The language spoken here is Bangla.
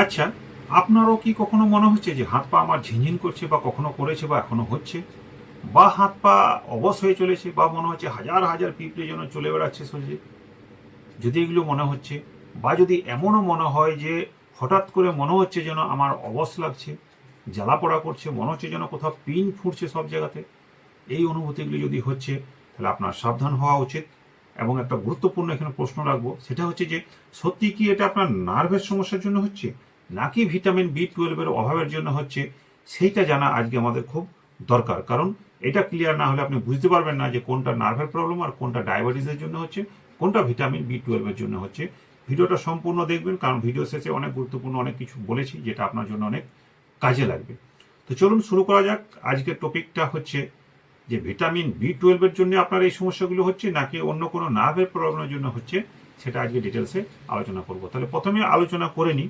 আচ্ছা, আপনারও কি কখনো মনে হচ্ছে যে হাত পা আমার ঝিনঝিন করছে, বা কখনো করেছে, বা এখনো হচ্ছে, বা হাত পা অবশ হয়ে চলেছে, বা মনে হচ্ছে হাজার হাজার পিঁপড়ে যেন চলে বেড়াচ্ছে শরীরে? যদি এগুলো মনে হচ্ছে, বা যদি এমনও মনে হয় যে হঠাৎ করে মনে হচ্ছে যেন আমার অবশ লাগছে, জ্বালা পোড়া করছে, মনে হচ্ছে যেন কোথাও পিন ফুটছে সব জায়গাতে, এই অনুভূতিগুলি যদি হচ্ছে, তাহলে আপনার সাবধান হওয়া উচিত। এবং একটা গুরুত্বপূর্ণ এখানে প্রশ্ন রাখবো, সেটা হচ্ছে যে সত্যি কি এটা আপনার নার্ভের সমস্যার জন্য হচ্ছে, নাকি ভিটামিন বি 12 অভাবের জন্য হচ্ছে? সেইটা জানা আজকে আমাদের খুব দরকার। কারণ এটা ক্লিয়ার না হলে আপনি বুঝতে পারবেন না যে কোনটা নার্ভের প্রবলেম, আর কোনটা ডায়াবেটিসের জন্য হচ্ছে, কোনটা ভিটামিন বি 12 জন্য হচ্ছে। ভিডিওটা সম্পূর্ণ দেখবেন, কারণ ভিডিও শেষে অনেক গুরুত্বপূর্ণ অনেক কিছু বলেছি যেটা আপনার জন্য অনেক কাজে লাগবে। তো চলুন শুরু করা যাক। আজকের টপিকটা হচ্ছে যে ভিটামিন বি 12 জন্য আপনার এই সমস্যাগুলো হচ্ছে, নাকি অন্য কোনো নার্ভের প্রবলেমের জন্য হচ্ছে, সেটা আজকে ডিটেলসে আলোচনা করব। তাহলে প্রথমে আলোচনা করে নিই